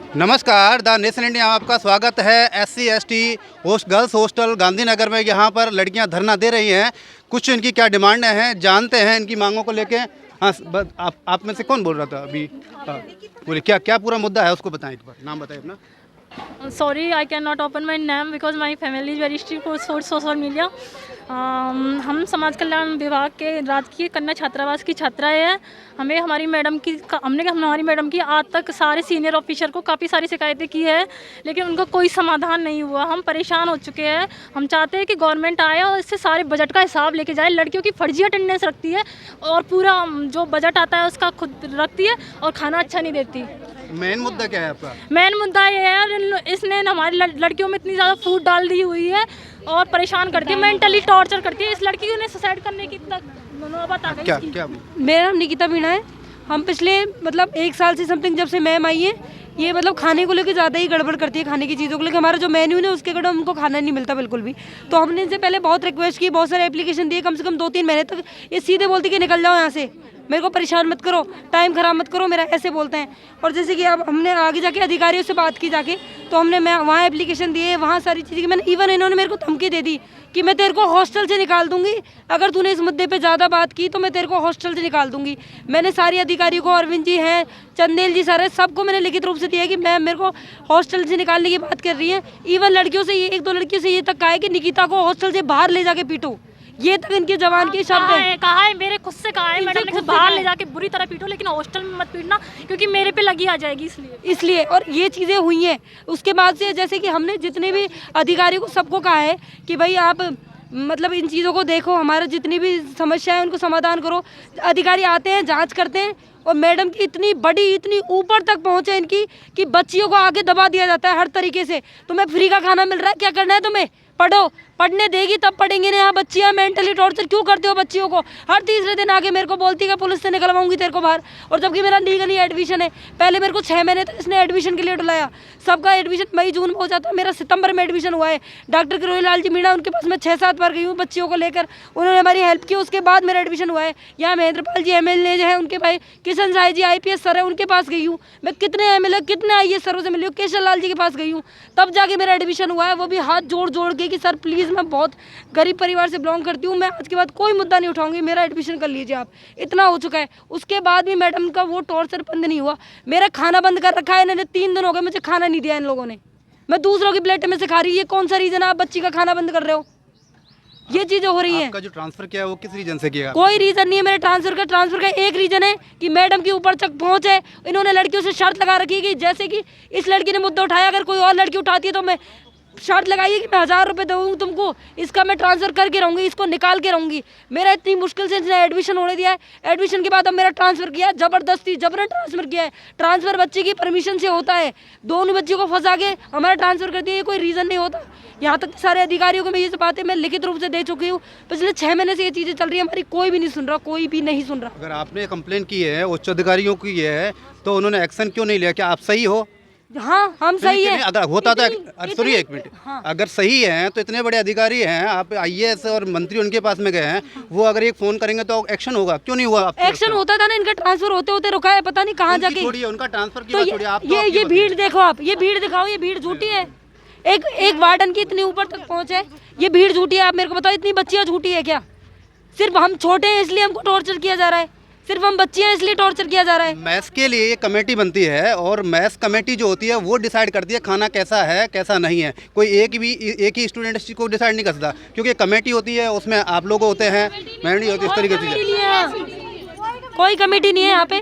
नमस्कार, the nation India में आपका स्वागत है। SC/ST गर्ल्स हॉस्टल गांधीनगर में यहाँ पर लड़कियाँ धरना दे रही हैं। कुछ इनकी क्या डिमांडें हैं, जानते हैं इनकी मांगों को लेके। हाँ, आप में से कौन बोल रहा था अभी? बोलिए, क्या क्या पूरा मुद्दा है उसको बताएं, एक बार नाम बताएं अपना। Sorry, I cannot open my name because my family is very strict for social media. हम समाज कल्याण विभाग के राजकीय कन्या छात्रावास की छात्राएं हैं। हमने हमारी मैडम की आज तक सारे सीनियर ऑफिसर को काफ़ी सारी शिकायतें की है, लेकिन उनका कोई समाधान नहीं हुआ। हम परेशान हो चुके हैं। हम चाहते हैं कि गवर्नमेंट आए और इससे सारे बजट का हिसाब लेके जाए। लड़कियों की फर्जी अटेंडेंस रखती है और पूरा जो बजट आता है उसका खुद रखती है और खाना अच्छा नहीं देती। मेन मुद्दा क्या है आपका? मेन मुद्दा ये है, इसने हमारी लड़कियों में इतनी ज़्यादा फूट डाल दी हुई है और परेशान करती है, मेंटली टॉर्चर करती है। इस लड़की ने सुसाइड करने की तक नौबत आ गई। क्या मेरा नाम निकिता मीणा है। हम पिछले 1 साल से समथिंग जब से मैम आई है, ये खाने को लेकर ज़्यादा ही गड़बड़ करती है। खाने की चीज़ों को लेकर हमारा जो मेन्यू है उसके अकॉर्डिंग हमको खाना नहीं मिलता बिल्कुल भी। तो हमने इनसे पहले बहुत रिक्वेस्ट की, बहुत सारे एप्लीकेशन दिए, कम से कम 2-3 महीने तक। ये सीधे बोलती कि निकल जाओ यहाँ से, मेरे को परेशान मत करो, टाइम ख़राब मत करो मेरा, ऐसे बोलते हैं। और जैसे कि अब हमने आगे जाके अधिकारियों से बात की जाके, तो मैं वहाँ एप्लीकेशन दिए, वहाँ सारी चीज़ें की मैंने। इवन इन्होंने मेरे को धमकी दे दी कि मैं तेरे को हॉस्टल से निकाल दूंगी, अगर तूने इस मुद्दे पे ज़्यादा बात की तो मैं तेरे को हॉस्टल से निकाल दूंगी। मैंने सारी अधिकारियों को, अरविंद जी हैं, चंदेल जी सारे, सबको मैंने लिखित रूप से दिया कि मैम मेरे को हॉस्टल से निकालने की बात कर रही है। इवन लड़कियों से, ये 1-2 लड़कियों से ये तक कहा है कि निकिता को हॉस्टल से बाहर ले जाके पीटो। ये तक इनके जवान के शब्द है। कहा है मेरे खुद से कहा है मैडम ने, बाहर ले जाके बुरी तरह पीटो, लेकिन हॉस्टल में मत पीटना क्योंकि मेरे पे लगी आ जाएगी, इसलिए। और ये चीज़ें हुई हैं। उसके बाद से जैसे कि हमने जितने भी अधिकारियों को सबको कहा है कि भाई आप इन चीज़ों को देखो, हमारा जितनी भी समस्या है उनको समाधान करो। अधिकारी आते हैं, जांच करते हैं, और मैडम की इतनी बड़ी, इतनी ऊपर तक पहुंचे इनकी कि बच्चियों को आगे दबा दिया जाता है हर तरीके से। तुम्हें फ्री का खाना मिल रहा है, क्या करना है तुम्हें? पढ़ो, पढ़ने देगी तब पढ़ेंगे ना। यहाँ बच्चियाँ मेंटली टॉर्चर क्यों करते हो बच्चियों को? हर तीसरे दिन आके मेरे को बोलती है कि पुलिस से निकलवाऊंगी तेरे को बाहर, और जबकि मेरा लीगली एडमिशन है। पहले मेरे को 6 महीने तक इसने एडमिशन के लिए डुलाया। सबका एडमिशन मई-जून में हो जाता है, मेरा सितंबर में एडमिशन हुआ है। डॉक्टर किरोड़ी लाल जी मीणा, उनके पास मैं 6-7 बार गई हूँ बच्चियों को लेकर, उन्होंने हमारी हेल्प की, उसके बाद मेरा एडमिशन हुआ है। यहाँ महेंद्रपाल जी MLA जो है उनके भाई, किशन साई जी IPS सर है, उनके पास गई हूँ मैं। कितने MLA, कितने IAS सरों से मिली हूँ, केशव लाल जी के पास गई हूँ, तब जाके मेरा एडमिशन हुआ है। वो भी हाथ जोड़ जोड़ के कि सर प्लीज़, मैं बहुत गरीब परिवार से बिलोंग करती हूँ, मैं आज के बाद कोई मुद्दा नहीं उठाऊंगी, मेरा एडमिशन कर लीजिए आप। इतना हो चुका है। उसके बाद भी मैडम का वो टॉर्चर बंद नहीं हुआ। मेरा खाना बंद कर रखा है इन्होंने। 3 दिन हो गए मुझे खाना नहीं दिया इन लोगों ने। मैं दूसरों की प्लेट में से खा रही। ये कौन सा रीज़न है आप बच्ची का खाना बंद कर रहे हो? ये चीज़ें हो रही हैं। आपका जो ट्रांसफर किया है वो किस रीजन से किया? कोई रीज़न नहीं है मेरे ट्रांसफ़र का एक रीज़न है कि मैडम की ऊपर तक पहुँच है। इन्होंने लड़कियों से शर्त लगा रखी है कि जैसे कि इस लड़की ने मुद्दा उठाया, अगर कोई और लड़की उठाती है तो मैं शर्त लगाइए कि मैं 1000 रुपये दूँगी तुमको, इसका मैं ट्रांसफ़र करके रहूँगी, इसको निकाल के रहूँगी। मेरा इतनी मुश्किल से इसने एडमिशन होने दिया है। एडमिशन के बाद अब मेरा ट्रांसफ़र किया है, ज़बरदस्ती जबरन ट्रांसफ़र किया है। ट्रांसफ़र बच्चे की परमिशन से होता है, दोनों बच्चियों को फंसा के हमारा ट्रांसफ़र कर दिया, ये कोई रीज़न नहीं होता। यहाँ तक सारे अधिकारियों को मैं ये बातें मैं लिखित रूप से दे चुकी हूँ। पिछले 6 महीने से ये चीज़ें चल रही है, हमारी कोई भी नहीं सुन रहा, कोई भी नहीं सुन रहा। अगर आपने कंप्लेन की है, उच्च अधिकारियों की है, तो उन्होंने एक्शन क्यों नहीं लिया? क्या आप सही हो? हाँ, हम सही है। अगर होता था, सुनिए एक मिनट, हाँ। अगर सही है तो इतने बड़े अधिकारी हैं, आप IAS और मंत्री उनके पास में गए हैं, वो अगर एक फोन करेंगे तो एक्शन होगा, क्यों नहीं हुआ? एक्शन होता था ना, इनका ट्रांसफर होते होते रुका है, पता नहीं कहाँ जाके। छोड़िए उनका ट्रांसफर की तो बात छोड़िए, आप ये भीड़ देखो, आप ये भीड़ दिखाओ, ये भीड़ झूठी है। एक वार्डन की इतनी ऊपर तक पहुँच है, ये भीड़ झूठी है। आप मेरे को बताओ, इतनी बच्चियाँ झूठी है क्या? सिर्फ हम छोटे हैं इसलिए हमको टॉर्चर किया जा रहा है, सिर्फ हम बच्चियाँ इसलिए टॉर्चर किया जा रहा है। मैस के लिए ये कमेटी बनती है, और मैस कमेटी जो होती है वो डिसाइड करती है खाना कैसा है कैसा नहीं है। कोई एक ही स्टूडेंट इस चीज़ को डिसाइड नहीं कर सकता, क्योंकि कमेटी होती है, उसमें आप लोग होते हैं, मैंने होती है, इस तरीके से। कोई कमेटी नहीं है यहाँ पे,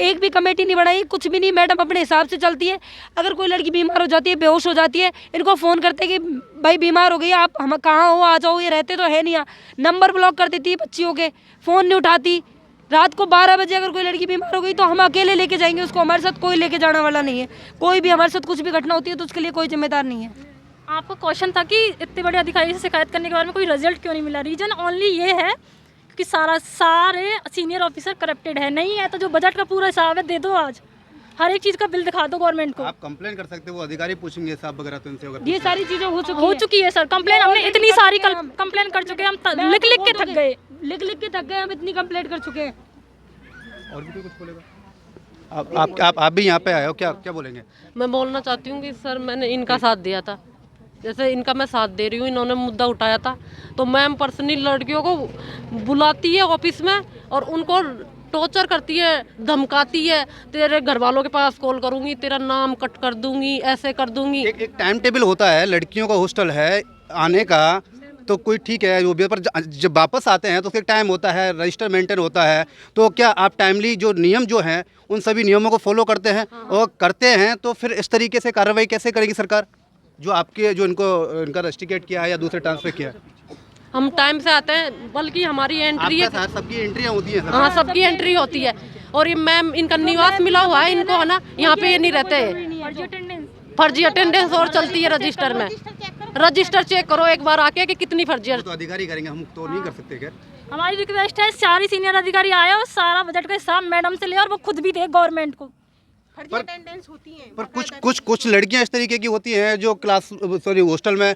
एक भी कमेटी नहीं बनाई, कुछ भी नहीं। मैडम अपने हिसाब से चलती है। अगर कोई लड़की बीमार हो जाती है, बेहोश हो जाती है, इनको फ़ोन करते हैं कि भाई बीमार हो गई, आप हम कहाँ हो, आ जाओ। ये रहते तो है नहीं यहाँ। नंबर ब्लॉक कर देती है बच्चियों के, फ़ोन नहीं उठाती। रात को 12 बजे अगर कोई लड़की बीमार हो गई तो हम अकेले लेके जाएंगे उसको, हमारे साथ कोई लेके जाने वाला नहीं है। कोई भी हमारे साथ कुछ भी घटना होती है तो उसके लिए कोई जिम्मेदार नहीं है। आपका क्वेश्चन था कि इतने बड़े अधिकारी से शिकायत करने के बाद में कोई रिजल्ट क्यों नहीं मिला। रीजन ओनली ये है कि सारे सीनियर ऑफिसर करप्टेड है। नहीं है तो जो बजट का पूरा हिसाब है दे दो, आज हर एक चीज़ का बिल दिखा दो गवर्नमेंट को। आप कंप्लेन कर सकते हो, वो अधिकारी पूछेंगे हिसाब वगैरह तो इनसे। ये सारी चीज़ें हो चुकी है सर। कंप्लेन हमने इतनी सारी कंप्लेन कर चुके हैं, हम लिख लिख के थक गए। हम इतनी कंप्लेंट कर चुके हैं। और भी कोई कुछ बोलेगा? आप भी यहाँ पे आए हो, क्या क्या बोलेंगे? मैं बोलना चाहती हूँ कि सर मैंने इनका साथ दिया था, जैसे इनका मैं साथ दे रही हूँ, इन्होंने मुद्दा उठाया था तो मैम पर्सनली लड़कियों को बुलाती है ऑफिस में और उनको टॉर्चर करती है, धमकाती है, तेरे घर वालों के पास कॉल करूँगी, तेरा नाम कट कर दूंगी, ऐसे कर दूंगी। एक टाइम टेबल होता है, लड़कियों का हॉस्टल है आने का, तो कोई ठीक है वो भी, पर जब वापस आते हैं तो उसका टाइम होता है, रजिस्टर मेंटेन होता है। तो क्या आप टाइमली जो नियम जो हैं उन सभी नियमों को फॉलो करते हैं? और करते हैं तो फिर इस तरीके से कार्रवाई कैसे करेगी सरकार, जो आपके जो इनका रस्टिकेट किया है या दूसरे ट्रांसफर किया है? हम टाइम से आते हैं, बल्कि हमारी एंट्री है, सबकी एंट्रियाँ होती हैं? हाँ सबकी एंट्री होती है। और ये मैम इनका निवास मिला हुआ है इनको, है ना, यहाँ पे ये नहीं रहते, फर्जी अटेंडेंस और चलती है रजिस्टर में। रजिस्टर चेक करो एक बार आके कि कितनी फर्जी। तो अधिकारी करेंगे, हम तो नहीं कर सकते। क्या हमारी रिक्वेस्ट है, सारी सीनियर अधिकारी आए और सारा बजट का हिसाब मैडम से ले और वो खुद भी दे गवर्नमेंट को। फर्जी अटेंडेंस होती है, पर कुछ लड़कियां इस तरीके की होती हैं जो हॉस्टल में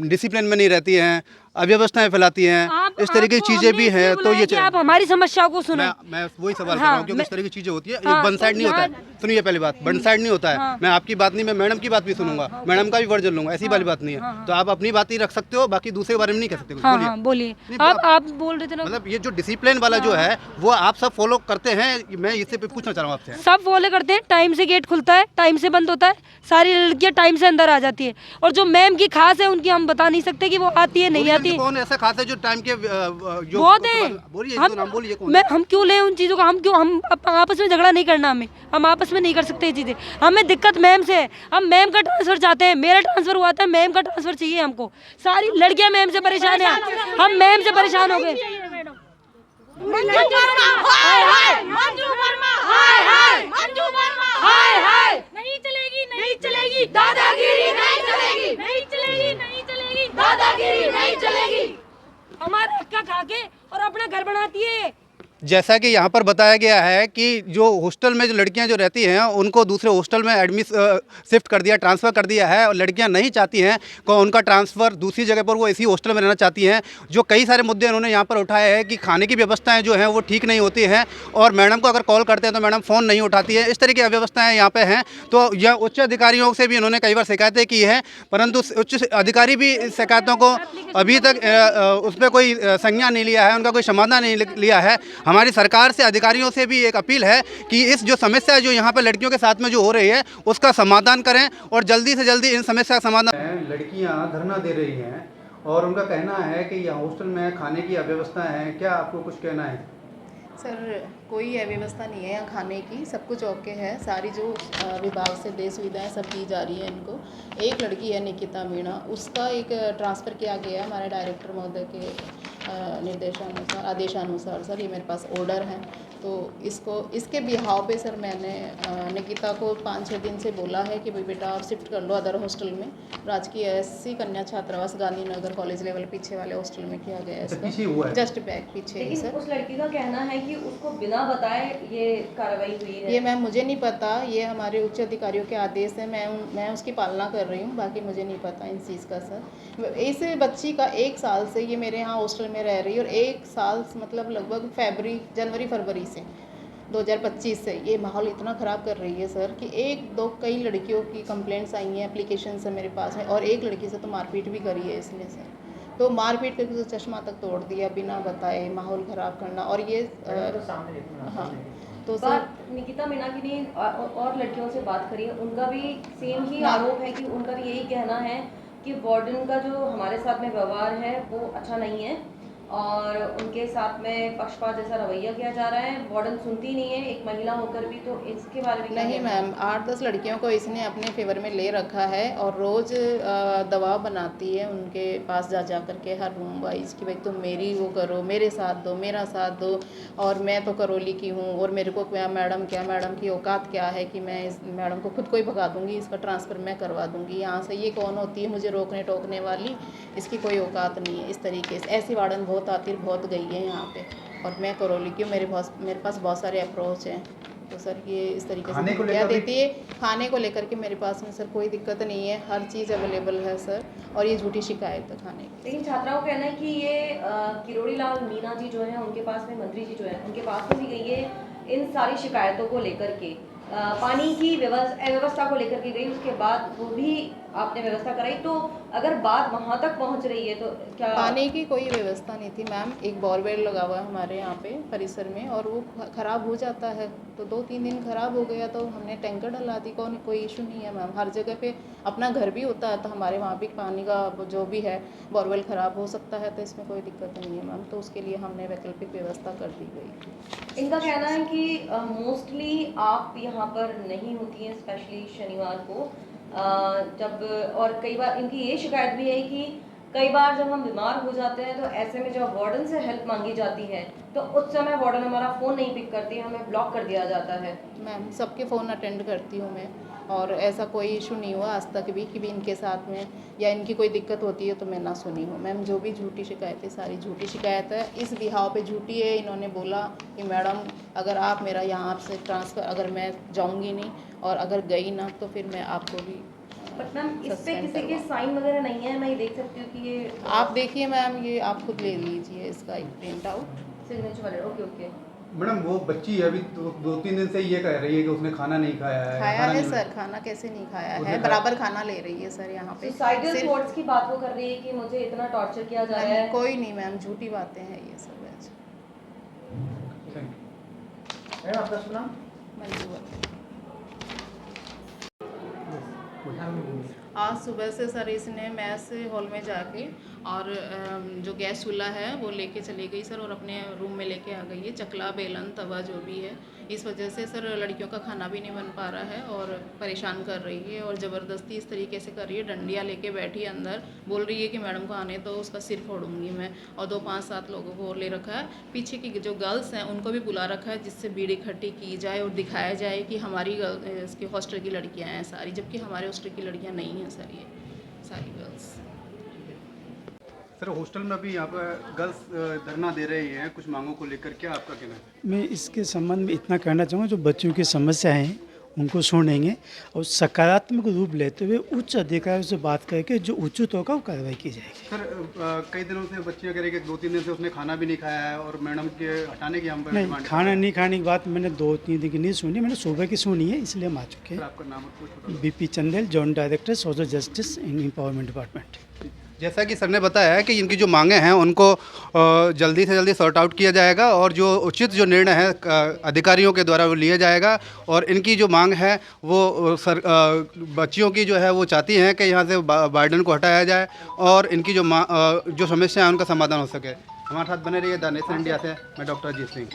डिसिप्लिन में नहीं रहती हैं, अव्यवस्थाएं फैलाती हैं, इस तरीके की चीजें भी हैं। तो ये आप हमारी समस्या को सुनो। मैं वही सवाल कर रहा हूँ, क्योंकि इस तरह की चीजें होती है, ये वन साइड नहीं होता है। सुनिए, पहली बात, वन साइड नहीं होता है। मैं आपकी बात नहीं, मैं मैडम की बात भी सुनूंगा, मैडम का भी वर्जन लूंगा, ऐसी वाली बात नहीं है। तो आप अपनी बात ही रख सकते हो, बाकी दूसरे के बारे में नहीं कह सकते। बोलिए, आप बोल रहे थे ना, मतलब ये जो डिसिप्लिन वाला जो है वो आप सब फॉलो करते हैं? मैं इससे पूछना चाह रहा हूँ आपसे। सब फॉलो करते हैं, टाइम से गेट खुलता है, टाइम से बंद होता है, सारी लड़कियां टाइम से अंदर आ जाती है। और जो मैम की खास है उनकी हम बता नहीं सकते कि वो आती है नहीं आती है। कौन ऐसा खास है जो टाइम के जो बहुत है, बोलिए, हम क्यों लें उन चीज़ों का? हम आपस में झगड़ा नहीं करना, हम आपस में नहीं कर सकते ये चीज़ें। हमें दिक्कत मैम से है, हम मैम का ट्रांसफर चाहते हैं, मेरा ट्रांसफर हुआ था, मैम का ट्रांसफर चाहिए हमको। सारी लड़कियां मैम से परेशान है, हम मैम से परेशान हो गए। नहीं चलेगी, नहीं चलेगी दादागिरी, नहीं चलेगी, नहीं चलेगी, नहीं चलेगी दादागिरी, नहीं चलेगी। हमारा हक्का खा के और अपना घर बनाती है। जैसा कि यहाँ पर बताया गया है कि जो हॉस्टल में जो लड़कियाँ जो रहती हैं उनको दूसरे हॉस्टल में शिफ्ट कर दिया, ट्रांसफ़र कर दिया है, और लड़कियाँ नहीं चाहती हैं कि उनका ट्रांसफ़र दूसरी जगह पर, वो इसी हॉस्टल में रहना चाहती हैं। जो कई सारे मुद्दे उन्होंने यहाँ पर उठाए हैं कि खाने की व्यवस्थाएं जो हैं वो ठीक नहीं होती हैं, और मैडम को अगर कॉल करते हैं तो मैडम फ़ोन नहीं उठाती है। इस तरह की अव्यवस्थाएँ यहाँ पर हैं। तो यह उच्च अधिकारियों से भी उन्होंने कई बार शिकायतें की हैं, परंतु उच्च अधिकारी भी इस शिकायतों को अभी तक उस पर कोई संज्ञान नहीं लिया है, उनका कोई समाधान नहीं लिया है। हमारी सरकार से, अधिकारियों से भी एक अपील है कि इस जो समस्या जो यहाँ पर लड़कियों के साथ में जो हो रही है उसका समाधान करें, और जल्दी से जल्दी इन समस्या का समाधान। लड़कियाँ धरना दे रही हैं और उनका कहना है कि यहाँ हॉस्टल में खाने की अव्यवस्था है। क्या आपको कुछ कहना है? सर, कोई अव्यवस्था नहीं है यहाँ खाने की, सब कुछ ओके है। सारी जो विभाग से दे सुविधाएं सब दी जा रही है इनको। एक लड़की है निकिता मीणा, उसका एक ट्रांसफ़र किया गया है हमारे डायरेक्टर महोदय के निर्देशानुसार, आदेशानुसार। सर ये मेरे पास ऑर्डर है, तो इसके बिहाव पे सर मैंने निकिता को 5-6 दिन से बोला है कि भाई बेटा आप शिफ्ट कर लो अदर हॉस्टल में। राजकीय एससी कन्या छात्रावास गांधीनगर कॉलेज लेवल पीछे वाले हॉस्टल में किया गया है इसका, जस्ट बैक पीछे ही सर। उस लड़की का कहना है कि उसको बिना बताए ये कार्रवाई हुई है। ये मैम मुझे नहीं पता, ये हमारे उच्च अधिकारियों के आदेश है, मैं उसकी पालना कर रही हूँ, बाकी मुझे नहीं पता इन चीज़ का सर। इस बच्ची का 1 साल से ये मेरे यहाँ हॉस्टल में रह रही है, और 1 साल मतलब लगभग जनवरी फरवरी से 2025 से ये माहौल इतना ख़राब कर रही है सर कि कई लड़कियों की कंप्लेंट्स आई हैं, एप्लीकेशन है मेरे पास में, और एक लड़की से तो मारपीट भी करी है इसने सर। तो मारपीट करके तो चश्मा तक तोड़ दिया बिना बताए, माहौल ख़राब करना। और ये हाँ, तो सर निकिता मीणा की ने और लड़कियों से बात करी है, उनका भी सेम ही आरोप है कि उनका भी यही कहना है कि वार्डन का जो हमारे साथ में व्यवहार है वो अच्छा नहीं है, और उनके साथ में पक्षपात जैसा रवैया किया जा रहा है। वार्डन सुनती नहीं है एक महिला होकर भी, तो इसके बारे में नहीं मैम, 8-10 लड़कियों को इसने अपने फेवर में ले रखा है, और रोज़ दबाव बनाती है उनके पास जा कर के हर रूम वाइज कि भाई तुम मेरी वो करो, मेरे साथ दो, मेरा साथ दो, और मैं तो करौली की हूँ, और मेरे को मैडम की औकात क्या है कि मैं इस मैडम को खुद को ही भगा दूँगी, इसका ट्रांसफ़र मैं करवा दूँगी यहाँ से। ये कौन होती है मुझे रोकने टोकने वाली? इसकी कोई औकात नहीं है। इस तरीके से ऐसी वार्डन बहुत आती बहुत गई है यहाँ पे, और मैं करौली की हूँ, मेरे पास बहुत सारे अप्रोच हैं। तो सर ये इस तरीके से क्या देती है खाने को लेकर के मेरे पास में सर कोई दिक्कत नहीं है, हर चीज़ अवेलेबल है सर, और ये झूठी शिकायत है खाने की। लेकिन छात्राओं का कहना है कि ये किरोड़ी लाल मीणा जी जो है उनके पास में, मंत्री जी जो है उनके पास में भी गई है, इन सारी शिकायतों को लेकर के पानी की अव्यवस्था को लेकर के गई, उसके बाद वो भी आपने व्यवस्था कराई। तो अगर बात वहाँ तक पहुँच रही है तो क्या पानी की कोई व्यवस्था नहीं थी मैम। एक बोरवेल लगा हुआ है हमारे यहाँ पे परिसर में और वो ख़राब हो जाता है, तो 2-3 दिन ख़राब हो गया तो हमने टैंकर डला दी। कोई इशू नहीं है मैम। हर जगह पे अपना घर भी होता है तो हमारे वहाँ भी पानी का जो भी है बोरवेल ख़राब हो सकता है, तो इसमें कोई दिक्कत नहीं है मैम। तो उसके लिए हमने वैकल्पिक व्यवस्था कर दी गई। इनका कहना है कि मोस्टली आप यहाँ पर नहीं होती हैं, स्पेशली शनिवार को जब, और कई बार इनकी ये शिकायत भी है कि कई बार जब हम बीमार हो जाते हैं तो ऐसे में जब वार्डन से हेल्प मांगी जाती है तो उस समय वार्डन हमारा फ़ोन नहीं पिक करती है, हमें ब्लॉक कर दिया जाता है। मैम सबके फ़ोन अटेंड करती हूँ मैं, और ऐसा कोई इशू नहीं हुआ आज तक भी कि भी इनके साथ में या इनकी कोई दिक्कत होती है तो मैं ना सुनी हूँ। मैम जो भी झूठी शिकायत है सारी झूठी शिकायत है, इस बिहाव पे झूठी है। इन्होंने बोला कि मैडम अगर आप मेरा यहाँ से ट्रांसफ़र, अगर मैं जाऊँगी नहीं और अगर गई ना तो फिर मैं आपको भी बट मैम इस पे किसी के साइन वगैरह नहीं है, मैं ये देख सकती हूँ कि ये आप देखिए मैम, ये आप खुद ले लीजिए इसका एक प्रिंट आउट सिग्नेचर वाले। ओके ओके मैडम वो बच्ची अभी 2-3 दिन से ये कह रही है कि उसने खाना नहीं खाया है। खाया है सर, खाना कैसे नहीं खाया है, बराबर खाना ले रही है सर यहाँ पे। सुसाइडल सिर्फ- थॉट्स की बात वो कर रही है कि मुझे इतना टॉर्चर किया जा रहा है। कोई नहीं मैम, झूठी बातें हैं ये सब। मैडम आपका शुभ नाम? मंजू। आज सुबह से सर इसने मैस हॉल में जाके और जो गैस चूल्हा है वो लेके चली गई सर, और अपने रूम में लेके आ गई है। चकला, बेलन, तवा जो भी है, इस वजह से सर लड़कियों का खाना भी नहीं बन पा रहा है और परेशान कर रही है और ज़बरदस्ती इस तरीके से कर रही है। डंडियाँ लेके बैठी है अंदर, बोल रही है कि मैडम को आने तो उसका सिर फोड़ूंगी मैं। और 2-5-7 लोगों को और ले रखा है। पीछे की जो गर्ल्स हैं उनको भी बुला रखा है जिससे भीड़ इकट्ठी की जाए और दिखाया जाए कि हमारी इसके हॉस्टल की लड़कियाँ हैं सारी, जबकि हमारे हॉस्टल की लड़कियाँ नहीं हैं सर, ये सारी गर्ल्स। सर हॉस्टल में अभी यहाँ पर गर्ल्स धरना दे रही हैं कुछ मांगों को लेकर, क्या आपका कहना है? मैं इसके संबंध में इतना कहना चाहूँगा, जो बच्चों की समस्या हैं उनको सुनेंगे और सकारात्मक रूप लेते हुए उच्च अधिकारियों से बात करके जो उचित होगा वो कार्रवाई की जाएगी। सर कई दिनों से बच्चियाँ कह रही हैं कि 2-3 दिन से उसने खाना भी नहीं खाया है और मैडम के हटाने की हम पर नहीं, डिमांड खाना नहीं खाने की बात मैंने 2-3 दिन की नहीं सुनी, मैंने सुबह की सुनी है, इसलिए हम आ चुके सर हैं। आपका नाम और कुछ BP Chandel, joint director social justice in empowerment department. जैसा कि सर ने बताया है कि इनकी जो मांगें हैं उनको जल्दी से जल्दी सॉर्ट आउट किया जाएगा और जो उचित जो निर्णय है अधिकारियों के द्वारा वो लिया जाएगा। और इनकी जो मांग है वो सर बच्चियों की जो है वो चाहती हैं कि यहाँ से वार्डन को हटाया जाए और इनकी जो समस्या है उनका समाधान हो सके। हमारे साथ बने रहिए द नेशन इंडिया से, मैं डॉक्टर अजीत सिंह।